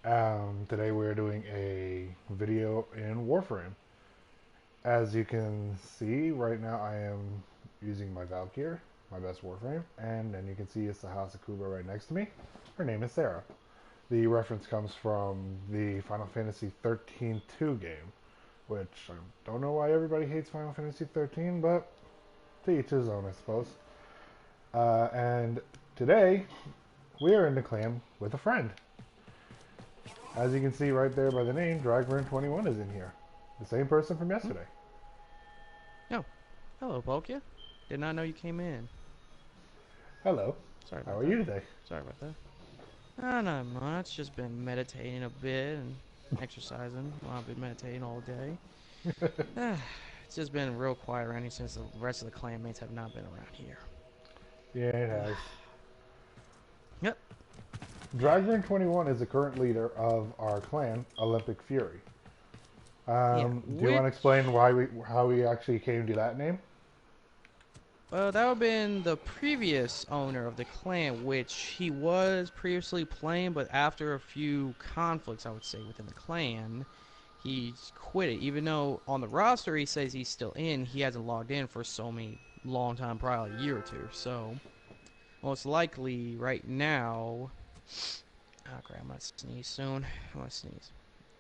Today we're doing a video in Warframe. As you can see, right now I am using my Valkyr, my best Warframe, and then you can see it's the House of Kuba right next to me. Her name is Sarah. The reference comes from the Final Fantasy 13 2 game, which I don't know why everybody hates Final Fantasy 13, but to each his own, I suppose. And today we are in the clan with a friend. As you can see right there by the name, Dragburn21 is in here. The same person from Hmm? yesterday. Oh, hello, Polkia. Did not know you came in. Hello. Sorry How about are that. you today? Sorry about that. Ah, not much. Just been meditating a bit and exercising. Well, I've been meditating all day. Ah, it's just been real quiet around here since the rest of the clanmates have not been around here. Yeah, it has. Yep. Dragburn21 is the current leader of our clan, Olympic Fury. Yeah, Do you want to which... explain how we actually came to that name? Well, that would have been the previous owner of the clan, which he was previously playing, but after a few conflicts, I would say, within the clan, he quit it. Even though on the roster he says he's still in, he hasn't logged in for so many long time, probably a year or two. So most likely right now, oh crap, I'm gonna sneeze soon. I'm gonna sneeze.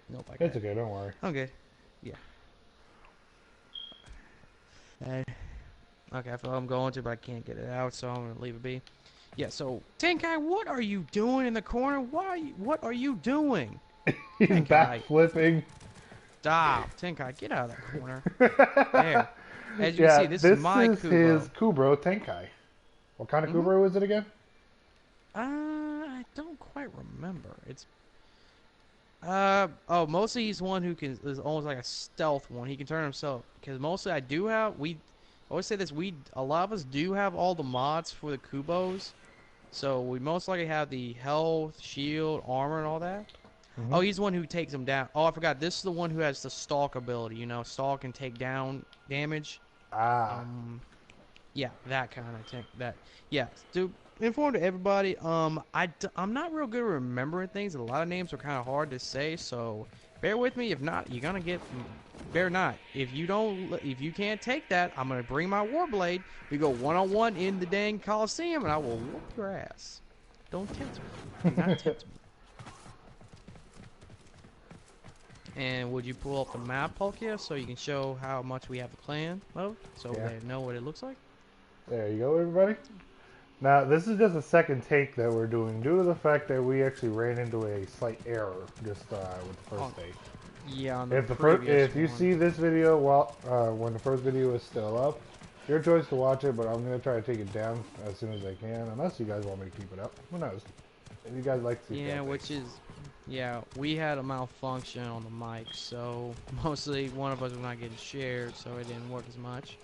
Nope, I got It's it. okay, don't worry. I'm good. Yeah. Uh, okay, I feel like I'm going to, but I can't get it out, so I'm gonna leave it be. Yeah. So Tenkai, what are you doing in the corner? Why? What are you doing? He's Tenkai, backflipping. stop. Tenkai, get out of that corner. There. As you can see, Yeah, this is this my is his Kubo. Kubro Tenkai. What kind of Mm-hmm. Kubro is it again? I don't quite remember. It's oh, mostly he's one who can is almost like a stealth one. He can turn himself because mostly I do have we I always say this we a lot of us do have all the mods for the Kubos, so we most likely have the health, shield, armor, and all that. Hmm. Oh, he's the one who takes them down. Oh, I forgot. This is the one who has the stalk ability. You know, stalk and take down damage. Ah. Um, Yeah, that kind of thing. That, yeah. To inform to everybody, I'm not real good at remembering things. A lot of names are kind of hard to say, so bear with me. If not, you're gonna get. Bear not. If you can't take that, I'm gonna bring my Warblade. We go one on one in the dang Coliseum, and I will whoop your ass. Don't tempt me. Do not tempt me. And would you pull up the map, Polkia, so you can show how much we have the clan of, so Yeah. they know what it looks like? There you go, everybody. Now, this is just a second take that we're doing due to the fact that we actually ran into a slight error just with the first On, take. yeah, on the previous If you one. see this video while when the first video is still up, your choice to watch it, but I'm gonna try to take it down as soon as I can, unless you guys want me to keep it up. Who knows? If you guys like to see Yeah, fail which takes. is, yeah, we had a malfunction on the mic, so mostly one of us was not getting shared, so it didn't work as much.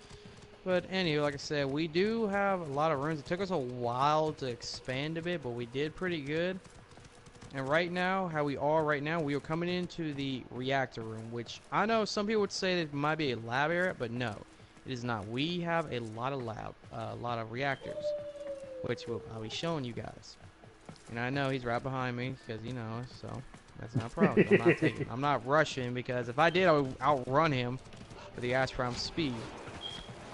But anyway, like I said, we do have a lot of rooms. It took us a while to expand a bit, but we did pretty good. And right now, how we are right now, we are coming into the reactor room, which I know some people would say that it might be a lab area, but no, it is not. We have a lot of a lot of reactors, which I'll be showing you guys. And I know he's right behind me because so that's not a problem. I'm not rushing because if I did, I would outrun him with the Ashram speed.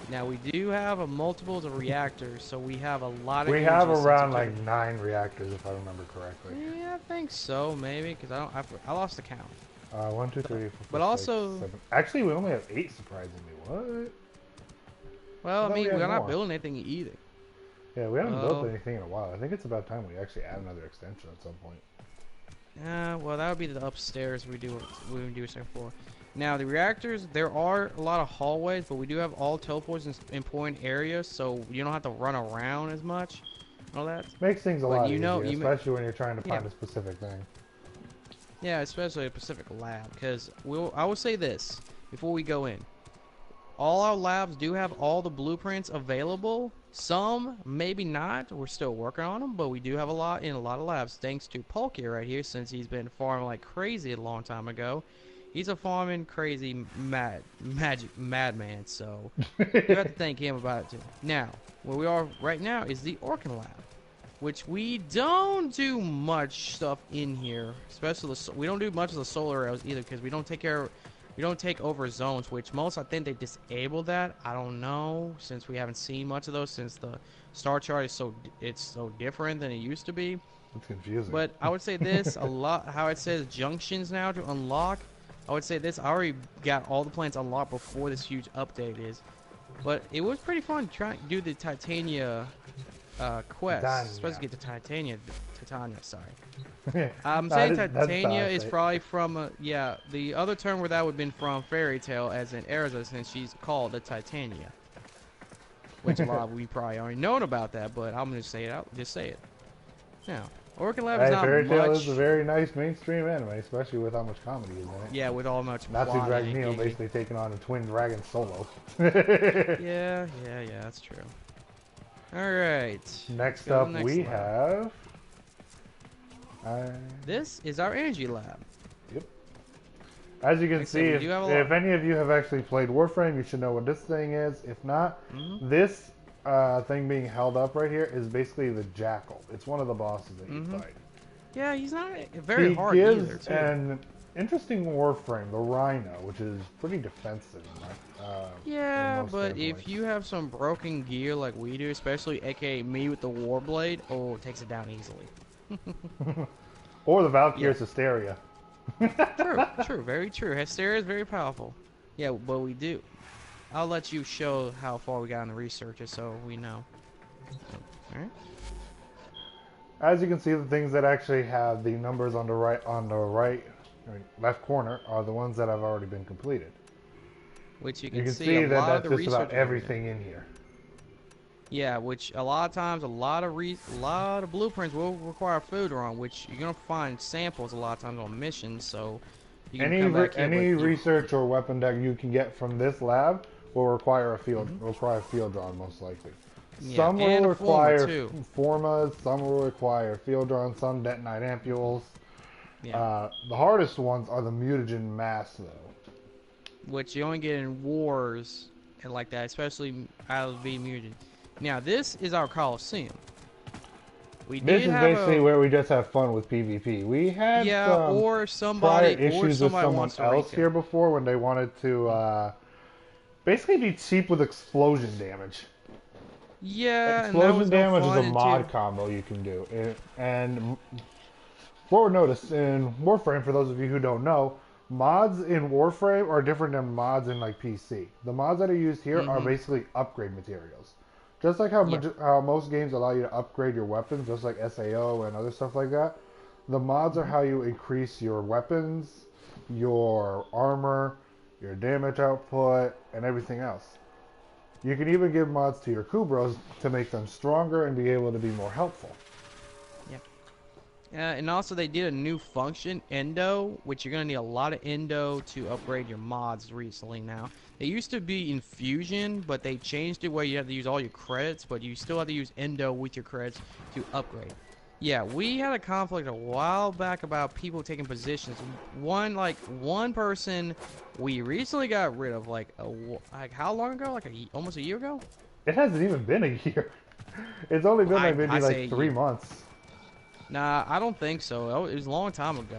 Now we do have a multiples of reactors, so we have a lot of We have energy since it around took. like 9 reactors, if I remember correctly. Yeah, I think so, maybe because I lost the count. One, two, So, three, four, but five, six, also, seven. Actually, we only have 8, surprisingly. What? well, I I thought we mean, had we're not more. building anything either. Yeah, we haven't built Oh, anything in a while. I think it's about time we actually add another extension at some point. well, that would be the upstairs we do a second floor. Now the reactors, there are a lot of hallways, but we do have all teleports in important areas, so you don't have to run around as much. All that. Makes things a But lot you know, easier, especially when you're trying to yeah, find a specific thing. yeah, especially a Pacific lab, because I will say this before we go in. All our labs do have all the blueprints available. Some, maybe not. We're still working on them, but we do have a lot in a lot of labs. Thanks to Polky right here, since he's been farming like crazy a long time ago. He's a farming crazy magic madman, so you have to thank him about it too. Now, where we are right now is the Orkin lab. which we don't do much stuff in here. Especially we don't do much of the solar arrows either because we don't take over zones. Which most I think they disabled that. I don't know since we haven't seen much of those since the star chart is it's so different than it used to be. It's confusing. But I would say this a lot. How it says junctions now to unlock. I would say this. I already got all the planets unlocked before this huge update is. But it was pretty fun trying to do the Titania quest, supposed to get to Titania, sorry. I'm saying Titania is probably from, yeah, the other term where that would have been from Fairy Tale, as in Erza, since she's called the Titania. Which a lot of we probably already known about that, but I'm going to say it out, just say it. Now, Orchid Lab is not Fairy Tale much. is a very nice mainstream anime, especially with how much comedy is in it. Yeah, with all much Natsu plot Dragon and Neo giggling. basically taking on a twin dragon solo. Yeah, that's true. Alright. Next up we lab. have... This is our energy lab. Yep. As you can see, if any of you have actually played Warframe, you should know what this thing is. If not, this thing being held up right here is basically the Jackal. It's one of the bosses that you fight. Yeah, he's not very hard either, too. An interesting Warframe, the Rhino, which is pretty defensive. Yeah, but if you have some broken gear like we do, especially aka me with the Warblade, oh, it takes it down easily. Or the Valkyr's Hysteria. True, very true. Hysteria is very powerful. Yeah, but we do. I'll let you show how far we got in the research, so we know. Alright. As you can see, the things that actually have the numbers on the left corner are the ones that have already been completed. Which you can see that that's just about everything in here. Yeah, which a lot of times, a lot of blueprints will require food on, which you're gonna find samples a lot of times on missions. So you can any research or weapon that you can get from this lab will require a field drawn, most likely. Yeah, some will require formas, some will require field drawn, some detonite ampules. Yeah. The hardest ones are the mutagen mass, though. Which you only get in wars and like that, especially out of the mutant. Now this is our Coliseum. This is basically where we just have fun with PvP. We had or somebody issues with someone else here before when they wanted to basically be cheap with explosion damage. Yeah, explosion damage is a mod combo you can do. And forward notice in Warframe, for those of you who don't know, mods in Warframe are different than mods in like PC. The mods that are used here are basically upgrade materials. Just like how most games allow you to upgrade your weapons, just like SAO and other stuff like that, the mods are how you increase your weapons, your armor, your damage output, and everything else. You can even give mods to your Kubros to make them stronger and be able to be more helpful. And also they did a new function, Endo, which you're going to need a lot of Endo to upgrade your mods recently now. They used to be Infusion, but they changed it where you have to use all your credits, but you still have to use Endo with your credits to upgrade. Yeah, we had a conflict a while back about people taking positions. One person we recently got rid of, like how long ago? Like almost a year ago? It hasn't even been a year. It's only been maybe 3 months. Nah, I don't think so. It was a long time ago.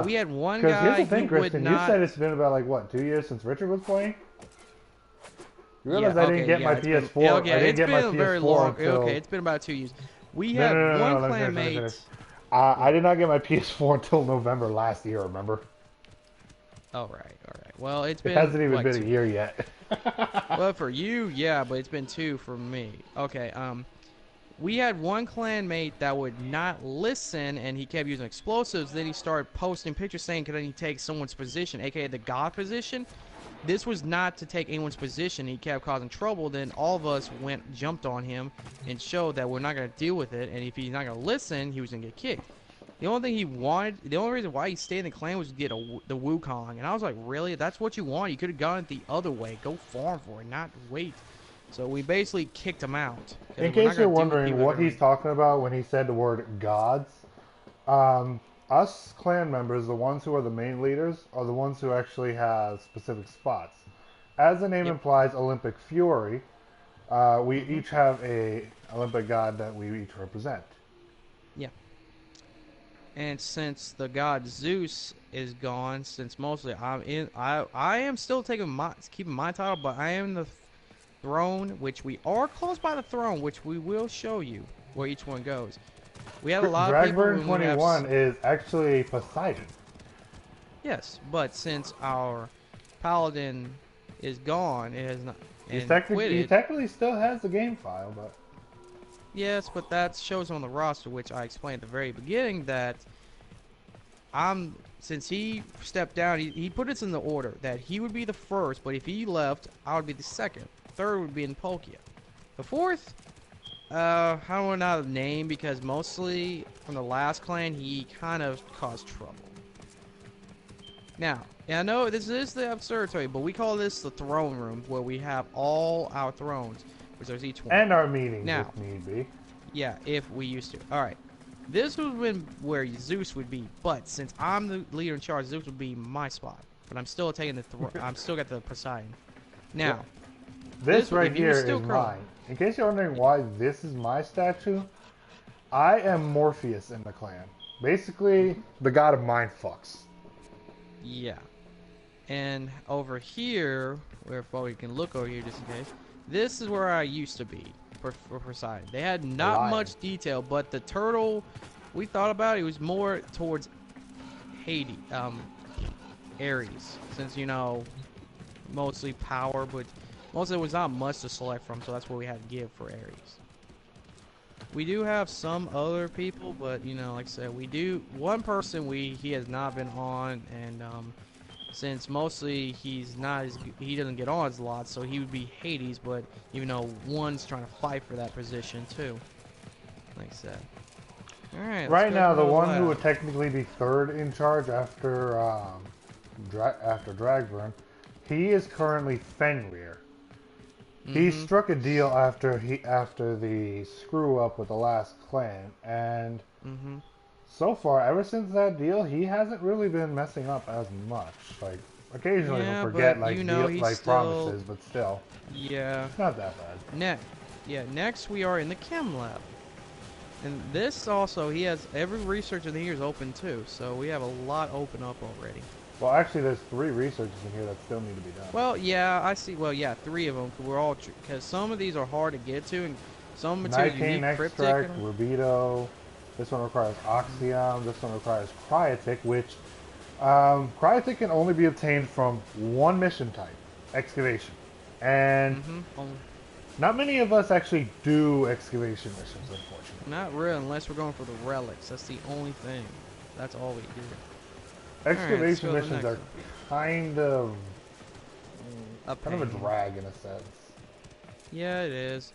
We had one guy here's the thing, who Kristen, would not... you said it's been about, like, what, 2 years since Richard was playing? You realize I didn't get my PS4. I didn't get my PS4 until... Okay, it's been about 2 years. We had one clanmate... I did not get my PS4 until November last year, remember? Alright. Well, it hasn't even been a year yet. Well, for you, yeah, but it's been 2 for me. Okay, we had one clanmate that would not listen, and he kept using explosives. Then he started posting pictures saying, "Can he take someone's position, aka the God position?" This was not to take anyone's position. He kept causing trouble. Then all of us jumped on him, and showed that we're not going to deal with it. And if he's not going to listen, he was going to get kicked. The only thing he wanted, the only reason why he stayed in the clan was to get the Wukong. And I was like, really? If that's what you want? You could have gone it the other way. Go farm for it, not wait. So we basically kicked him out. In case you're wondering what he's talking about when he said the word gods, us clan members, the ones who are the main leaders, are the ones who actually have specific spots. As the name implies, Olympic Fury, We Mm-hmm. each have a Olympic god that we each represent. Yeah. And since the god Zeus is gone, since mostly I am still keeping my title, but I am the throne, which we are close by the throne, which we will show you where each one goes. We had a lot of people Dragburn when we have 21 is actually Poseidon. yes, but since our paladin is gone, it has not He's and technically he quitted. technically still has the game file, but Yes, but that shows on the roster, which I explained at the very beginning that I'm since he stepped down, he put us in the order that he would be the first, but if he left, I would be the second. Third would be in Polkia. The fourth, I don't know the name because mostly from the last clan he kind of caused trouble. Now, I know this is the observatory, but we call this the throne room where we have all our thrones, which there's each one. and our meetings Now, if need be. yeah, if we used to. All right. This would been where Zeus would be, but since I'm the leader in charge, Zeus would be my spot. But I'm still taking the I'm still got the Poseidon. Now, This right if you were here still is curling, mine. In case you're wondering why this is my statue, I am Morpheus in the clan. Basically, the god of mind fucks. yeah. And over here, where well, you can look over here just in case. This is where I used to be for Poseidon. They had not Lion. much detail, but the turtle we thought about it was more towards Hades, Ares, since you know mostly power, but mostly there was not much to select from, so that's what we had to give for Ares. We do have some other people, but you know, like I said, we do one person he has not been on, and since mostly he's not as he doesn't get on as a lot, so he would be Hades, but even though one's trying to fight for that position too, like I said. All right, let's Right go now, to the another one who lab. would technically be third in charge after after Dragburn, he is currently Fenrir. He Mm-hmm. struck a deal after the screw up with the last clan, and Mm-hmm. so far, ever since that deal, he hasn't really been messing up as much. Like occasionally he'll Yeah, forget but like you know he's like still promises, but still, yeah. it's not that bad. Next we are in the chem lab. And this also, he has every research in here is open too, so we have a lot open up already. Well, actually, there's 3 researchers in here that still need to be done. Well, yeah, I see. Well, yeah, 3 of them. We're all because some of these are hard to get to, and some materials you Nicaine need cryptic. extract, rubido. This one requires oxium. This one requires cryotic, which cryotic can only be obtained from one mission type, excavation. And Mm-hmm. not many of us actually do excavation missions, unfortunately. Not real unless we're going for the relics. That's the only thing. That's all we do. All right, let's Excavation go to the missions next are one. kind of A kind of a pain. drag in a sense. Yeah, it is.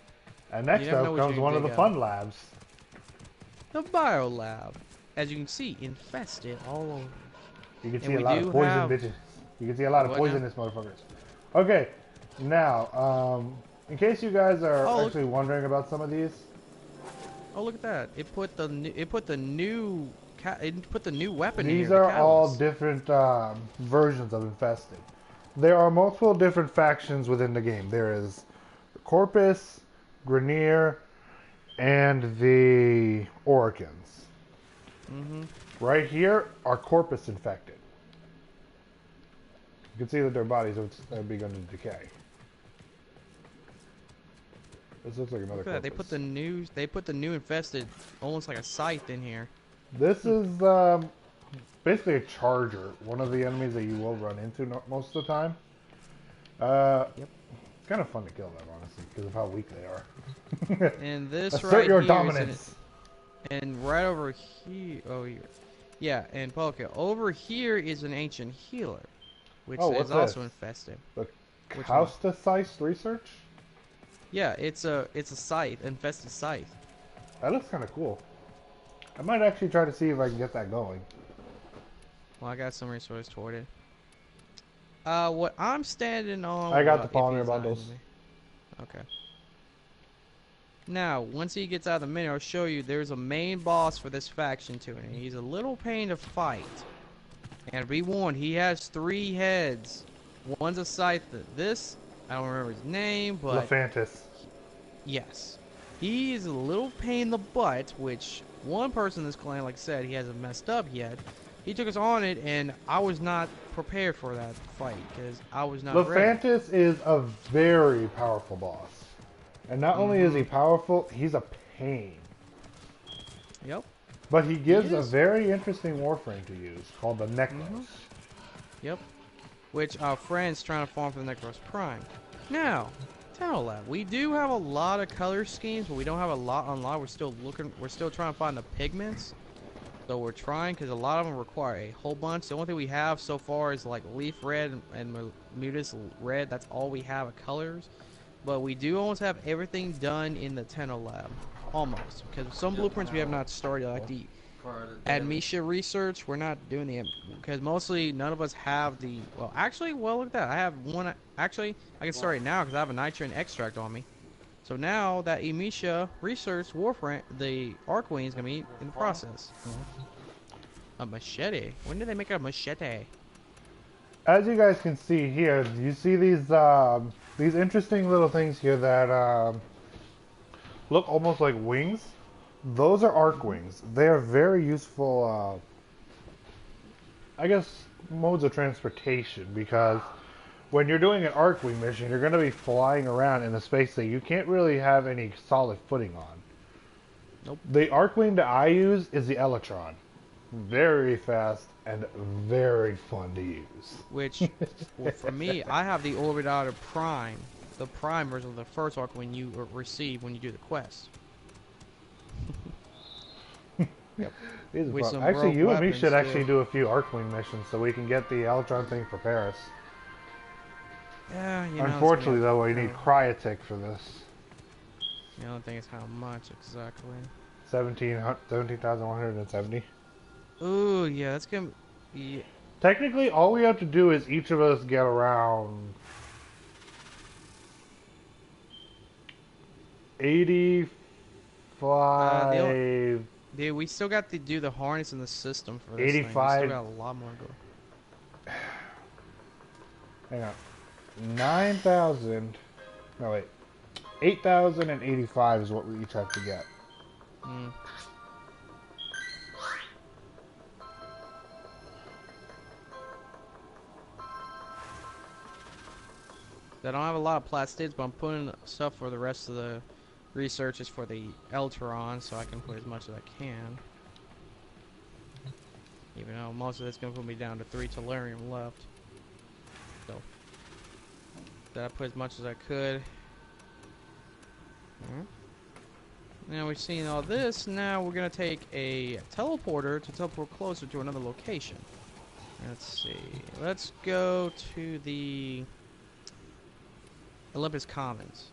And You next never know up what comes you're one gonna of the dig fun out. labs. The biolab. As you can see, infested all over. You can And see a we lot do of poison have bitches. You can see a lot of what now? poisonous motherfuckers. Okay, now, in case you guys are Oh, actually wondering about some of these, oh, look at that! It put the new weapon in here. these The are all catalyst. different versions of infested. There are multiple different factions within the game. There is Corpus, Grenier, and the Oricans. Mm-hmm. Right here are Corpus infected. You can see that their bodies are beginning to decay. This looks like another Look at that! Corpus. They put the new infested, almost like a scythe in here. This is basically a charger, one of the enemies that you will run into most of the time. Yep. It's kind of fun to kill them, honestly, because of how weak they are. And this Assert right your here dominance. and right over here. Oh, here. Yeah, and Polka. Over here is an ancient healer, which Oh, what's is also this? infested. The Which one? Caustocyte research? Yeah, it's a scythe, infested scythe. That looks kind of cool. I might actually try to see if I can get that going. Well, I got some resource toward it. What I'm standing on. I got the if polymer he's not in bundles. me. Okay. Now, once he gets out of the menu, I'll show you there's a main boss for this faction too, and he's a little pain to fight. And be warned, he has 3 heads. One's a scythe. This, I don't remember his name, but Lephantis. Yes. He is a little pain in the butt, which one person in this clan, like I said, he hasn't messed up yet. He took us on it, and I was not prepared for that fight because I was not ready. Lefantis is a very powerful boss. And not only is he Mm-hmm. powerful, he's a pain. Yep. But he He gives a is. very interesting warframe to use called the Mm-hmm. Necros. Yep. Which our friend's trying to farm for the Necros Prime. Now, Tunnel Lab. We do have a lot of color schemes, but we don't have a lot unlocked. We're still looking. We're still trying to find the pigments. So we're trying because a lot of them require a whole bunch. The only thing we have so far is like leaf red and mutus red. That's all we have of colors. But we do almost have everything done in the Tenno lab. Almost. Because some blueprints we have not started. Like the Admisha research, we're not doing the... Because mostly none of us have the... Well, actually, well, look at that. I have one... Actually, I can start it now because I have a nitrogen extract on me. So now that Emisha research Warframe, the Archwing is going to be in the process. A machete? When did they make a machete? As you guys can see here, you see these interesting little things here that look almost like wings. Those are arc wings. They are very useful, I guess, modes of transportation because when you're doing an arc wing mission, you're going to be flying around in a space that you can't really have any solid footing on. Nope. The arc wing that I use is the Electron. Very fast and very fun to use. Which, well, for me, I have the Orbitator Prime. The Prime version of the first Archwing you receive when you do the quest. Yep. With some Actually, broke you and me weapons, should too. actually do a few Arcwing missions so we can get the Electron thing for Paris. Yeah, you know. Unfortunately, though, we need Cryotic for this. The only thing is how much exactly. 17,170. Ooh, yeah, that's gonna. Yeah. Technically, all we have to do is each of us get around 85. Dude, we still got to do the harness in the system for this 85. thing. We still got a lot more to go. Hang on. 9,000. No, wait. 8,085 is what we each have to get. Mm. I don't have a lot of plastids, but I'm putting stuff for the rest of the researches for the Eltron, so I can put as much as I can. Even though most of that's going to put me down to 3 tellurium left. So, that I put as much as I could. Now we've seen all this, now we're going to take a teleporter to teleport closer to another location. Let's see. Let's go to the Olympus Commons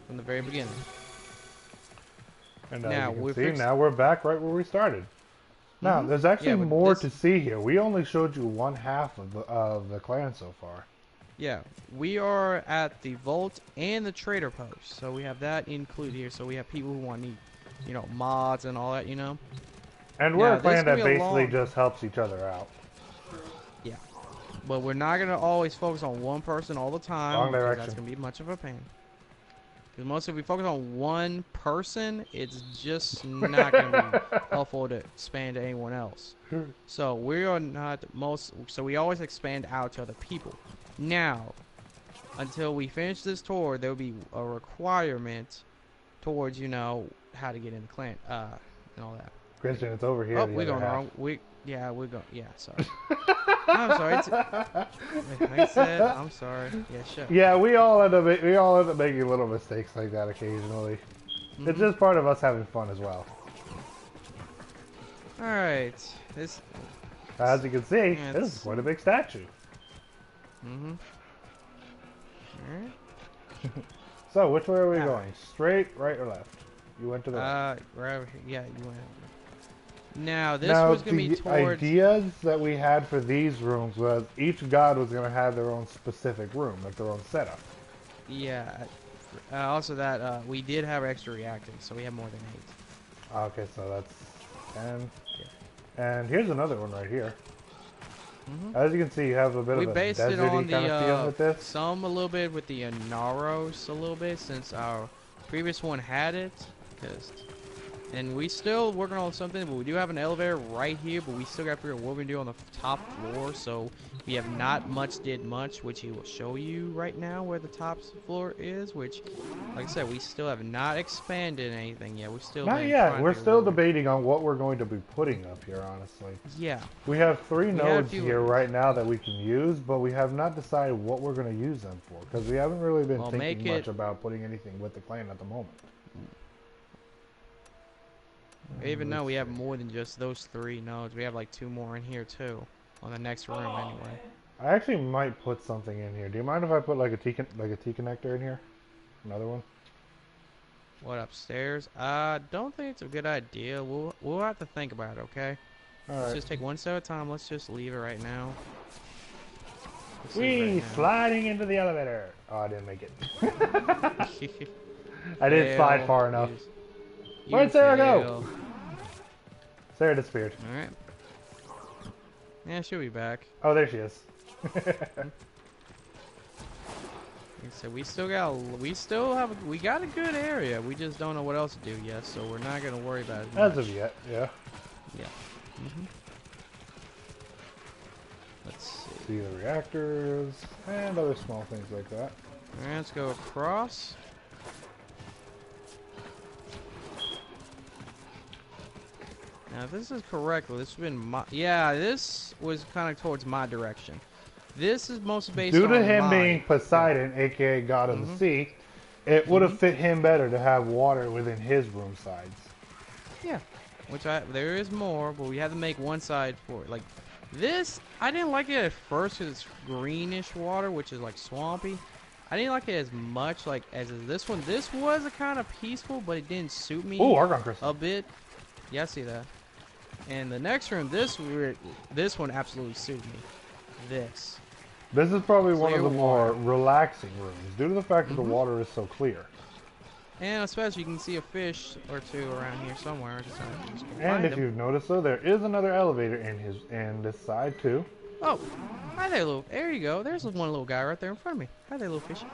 from the very beginning. And now now we're back right where we started. Now, there's actually more to see here. We only showed you one half of the clan so far. Yeah, we are at the Vault and the Trader Post, so we have that included here. So we have people who want to need, you know, mods and all that, you know. And we're a clan that basically just helps each other out. Yeah, but we're not gonna always focus on one person all the time. Wrong direction. That's gonna be much of a pain. Because most if we focus on one person, it's just not gonna be helpful to expand to anyone else. So we are not most. So we always expand out to other people. Now, until we finish this tour, there will be a requirement towards, you know, how to get in the clan, and all that. Christian, it's over here. Oh, we're going wrong. Yeah, sorry. I'm sorry. Like I said, I'm sorry. Yeah, sure. Yeah, we all end up making little mistakes like that occasionally. It's just part of us having fun as well. All right. As you can see, this is quite a big statue. Alright. So, which way are we going? Straight, right, or left? You went to the right over here. Yeah, you went. Now, this was going to be towards... the ideas that we had for these rooms was each god was going to have their own specific room, like their own setup. Yeah. Also that we did have extra reactors, so we have more than 8. Okay, so that's 10. Yeah. And here's another one right here. As you can see, you have a bit of a deserty kind of feel with this. Some a little bit with the Naros a little bit, since our previous one had it, and we still working on something, but we do have an elevator right here, but we still got to figure out what we do on the top floor, so we have not did much, which he will show you right now where the top floor is, which, like I said, we still have not expanded anything yet. We've still Not been yet. trying We're to figure still out what debating on what we're going to be putting up here, honestly. yeah. We have 3 We had a nodes few here ideas. right now that we can use, but we have not decided what we're going to use them for, because we haven't really been Well, thinking make much it- about putting anything with the clan at the moment. Even though Let's we have see. more than just those 3 nodes, we have like 2 more in here too, on the next room anyway. I actually might put something in here. Do you mind if I put like a T connector in here? Another one? What, upstairs? Don't think it's a good idea. We'll have to think about it, okay? Let's Alright. just take one step at a time. Let's just leave it right now. Let's Wee! leave it right Sliding into the elevator! Oh, I didn't make it. now. I didn't slide far enough. Where'd Sarah go? Sarah disappeared. Alright. Yeah, she'll be back. Oh, there she is. Like I said, we got a good area. We just don't know what else to do yet, so we're not gonna worry about it As much. of yet, yeah. Yeah. Let's see. See the reactors and other small things like that. Alright, let's go across. Now, if this is correct, well, this has been my... Yeah, this was kind of towards my direction. This is mostly based Due on to him my... being Poseidon, aka God of the Sea, it would have fit him better to have water within his room sides. Yeah. There is more, but we had to make one side for it. Like, this, I didn't like it at first because it's greenish water, which is like swampy. I didn't like it as much like as this one. This was a kind of peaceful, but it didn't suit me Ooh, Argon Crystal. a bit. Yeah, I see that. And the next room, this one absolutely suited me. This. This is probably one of Clear the more water. relaxing rooms, due to the fact that the water is so clear. And especially you can see a fish or 2 around here somewhere. Just go And find if them. you've noticed, though, there is another elevator in this side too. Oh, hi there, little. There you go. There's one little guy right there in front of me. Hi there, little fishy.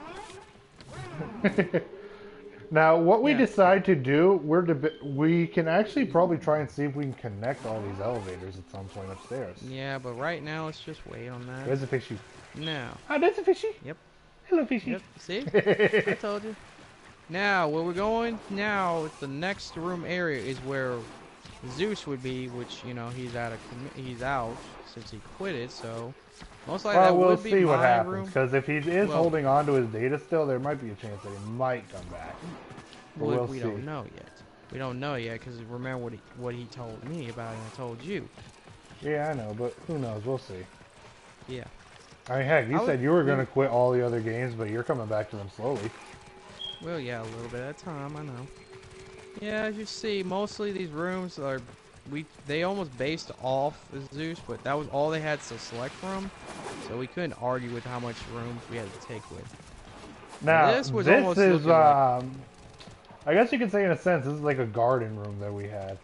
Now, what we Yeah. decide to do, we can actually probably try and see if we can connect all these elevators at some point upstairs. Yeah, but right now let's just wait on that. There's a fishy. Now. Oh, there's a fishy. Yep. Hello, fishy. Yep. See? I told you. Now, where we're going now, the next room area is where Zeus would be, which he's out since he quit it. So most likely that Well, we'll would be see what my happens, room. because if he is Well- holding on to his data still, there might be a chance that he might come back. But Well, we'll we see. don't know yet. We don't know yet because remember what he told me about it and I told you. Yeah, I know, but who knows? We'll see. Yeah. I mean, heck, you I said would- you were going to quit all the other games, but you're coming back to them slowly. Well, yeah, a little bit at a time, I know. Yeah, as you see, mostly these rooms they almost based off the Zeus, but that was all they had to select from, so we couldn't argue with how much rooms we had to take with. Now, This was this almost is, looking like- I guess you could say in a sense, this is like a garden room that we had.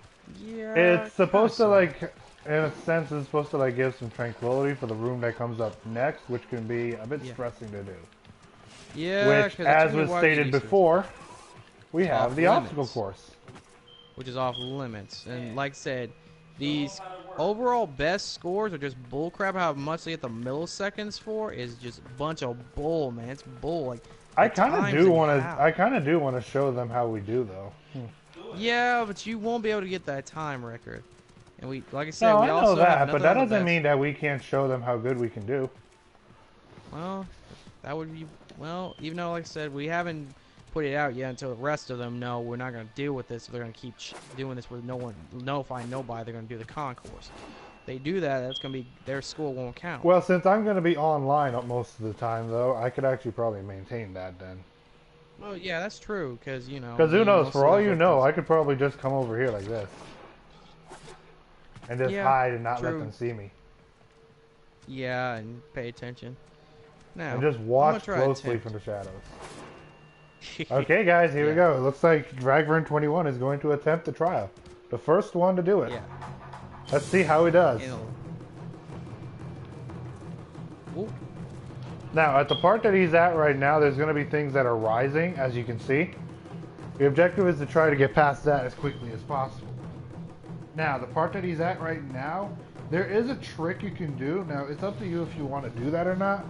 Yeah. It's supposed to kinda like, in a sense, it's supposed to like give some tranquility for the room that comes up next, which can be a bit Yeah. stressing to do. Yeah, Which, 'cause that's as really was why we stated used to- before, we It's have off the limits. obstacle course. which is off limits. And like I said, these overall best scores are just bullcrap. How much they get the milliseconds for is just a bunch of bull, man. It's bull. Like I the kind of times do and want to. how. I kind of do want to show them how we do, though. Yeah, but you won't be able to get that time record. And we, like I said, No, we I know also have that, but nothing that on the doesn't best- mean that we can't show them how good we can do. Well, that would be even though, like I said, we haven't put it out yet until the rest of them know we're not going to deal with this. They're going to keep doing this with no one notifying nobody. They're going to do the concourse. If they do that, that's going to be their score won't count. Well, since I'm going to be online most of the time, though, I could actually probably maintain that then. Well, yeah, that's true because Because who me, knows? most For of all the you know, victims- I could probably just come over here like this and just Yeah, hide and not let true. them see me, Yeah, and pay attention. Now, and just I'm watch gonna try closely attempt. from the shadows. Okay, guys, here we Yeah. go. It looks like Dragvern21 is going to attempt the trial. The first one to do it. Yeah. Let's see how he does. Ooh, Now, at the part that he's at right now, there's going to be things that are rising, as you can see. The objective is to try to get past that as quickly as possible. Now, the part that he's at right now, there is a trick you can do. Now, it's up to you if you want to do that or not.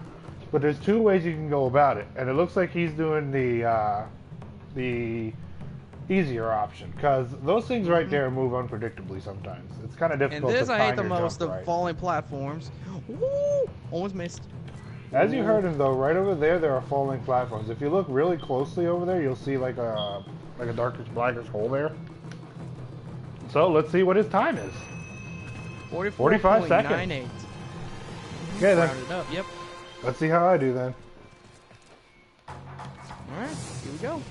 But there's two ways you can go about it, and it looks like he's doing the easier option, because those things right there move unpredictably sometimes. It's kind of And difficult this to I time hate the your most, jump the right. falling platforms. Woo! Almost missed. As you Ooh. heard him though, right over there are falling platforms. If you look really closely over there, you'll see like a darkish blackish hole there. So let's see what his time is. 45 seconds. 44.98. Okay then. Round it up, yep. Let's see how I do then. Alright, here we go.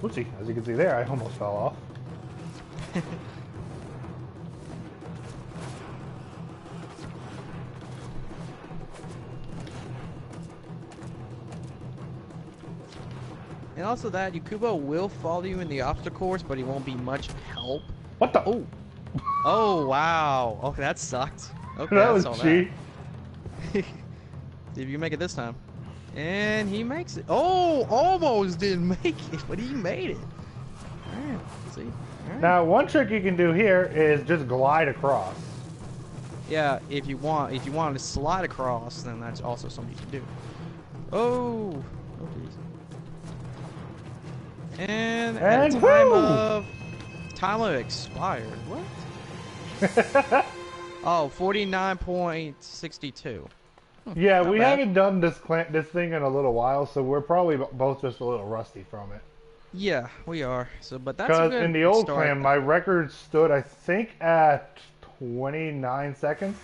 Oopsie, as you can see there, I almost fell off. And also that, Yakubo will follow you in the obstacle course, but he won't be much help. What the? Oh! Oh, wow. Okay, that sucked. Okay, That I was saw cheap. See if you can make it this time. And he makes it. Oh, almost didn't make it, but he made it. Alright, see? Alright. Now, one trick you can do here is just glide across. Yeah, if you want to slide across, then that's also something you can do. Oh, oh jeez. And at the time of expired. What? Oh, 49.62. Yeah, Not we bad. haven't done this thing in a little while, so we're probably both just a little rusty from it. Yeah, we are. So, but that's a Because good in the old start. clan, my record stood, I think, at 29 seconds.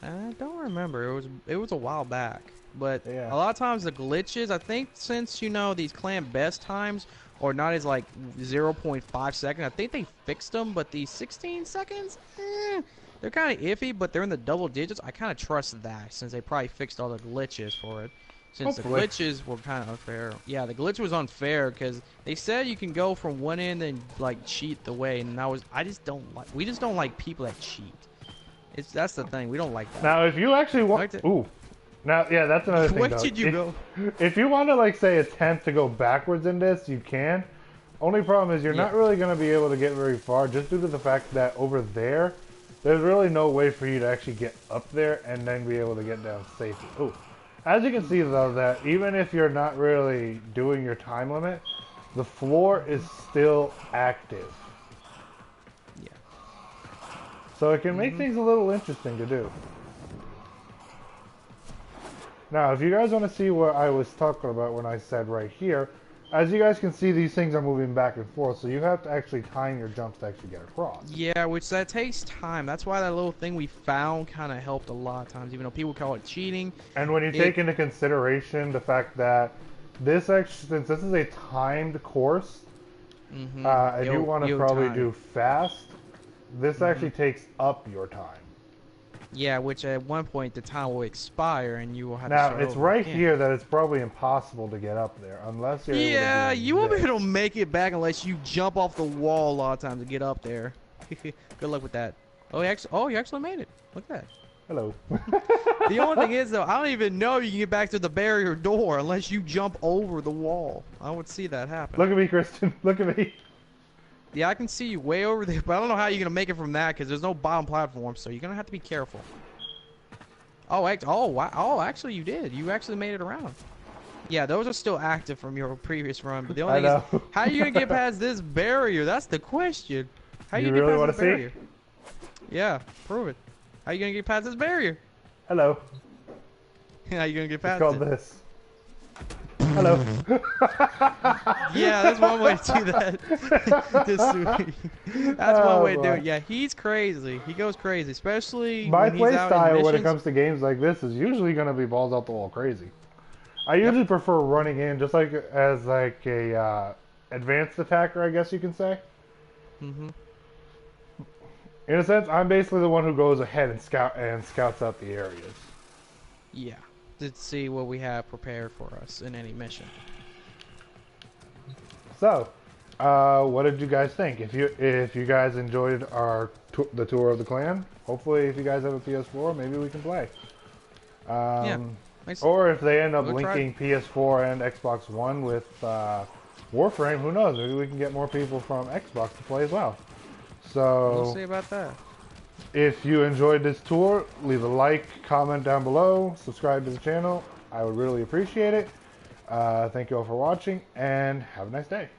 I don't remember. It was a while back. But Yeah. a lot of times the glitches, I think since these clan best times are not as like 0.5 seconds, I think they fixed them. But the 16 seconds, they're kind of iffy. But they're in the double digits. I kind of trust that since they probably fixed all the glitches for it. Since Hopefully. the glitches were kind of unfair. Yeah, the glitch was unfair because they said you can go from one end and like cheat the way, and we just don't like people that cheat. That's the thing. We don't like that. Now, if you actually want... Like Ooh. Now, yeah, that's another thing, Where though. did you go? If you want to, like, say, attempt to go backwards in this, you can. Only problem is you're not really going to be able to get very far just due to the fact that over there, there's really no way for you to actually get up there and then be able to get down safely. Ooh. As you can see, though, that even if you're not really doing your time limit, the floor is still active. Yeah. So it can make things a little interesting to do. Now, if you guys want to see what I was talking about when I said right here, as you guys can see, these things are moving back and forth, so you have to actually time your jumps to actually get across. Yeah, which that takes time. That's why that little thing we found kind of helped a lot of times, even though people call it cheating. And when you take into consideration the fact that this actually, since this is a timed course, and you want to probably do fast, this actually takes up your time. Yeah, which at one point the time will expire and you will have to Now, start it's over right again. here that it's probably impossible to get up there unless you're able to do you won't be this. able to make it back unless you jump off the wall a lot of times to get up there. Good luck with that. Oh, you actually made it. Look at that. Hello. The only thing is, though, I don't even know you can get back to the barrier door unless you jump over the wall. I would see that happen. Look at me, Kristen. Look at me. Yeah, I can see you way over there, but I don't know how you're going to make it from that because there's no bottom platform, so you're going to have to be careful. Oh, wow. Oh, actually, you did. You actually made it around. Yeah, those are still active from your previous run, but the only thing is, how are you going to get past this barrier? That's the question. How You you really get wanna past this barrier? Yeah, prove it. How you going to get past this barrier? Hello. How you going to get It's past called it? this. Hello. Yeah, that's one way to do that. That's one way to do it. Yeah, he's crazy. He goes crazy, especially My when he's play out in style when it missions. comes to games like this is usually going to be balls out the wall crazy. I usually prefer running in just like as like a advanced attacker, I guess you can say. Mm-hmm. In a sense, I'm basically the one who goes ahead and scouts out the areas. Yeah, to see what we have prepared for us in any mission. So, what did you guys think? If you guys enjoyed the tour of the clan, hopefully if you guys have a PS4, maybe we can play. Yeah. Or if they end up We'll try. linking PS4 and Xbox One with Warframe, who knows? Maybe we can get more people from Xbox to play as well. We'll So see about that. if you enjoyed this tour, leave a like, comment down below, subscribe to the channel. I would really appreciate it. Thank you all for watching, and have a nice day.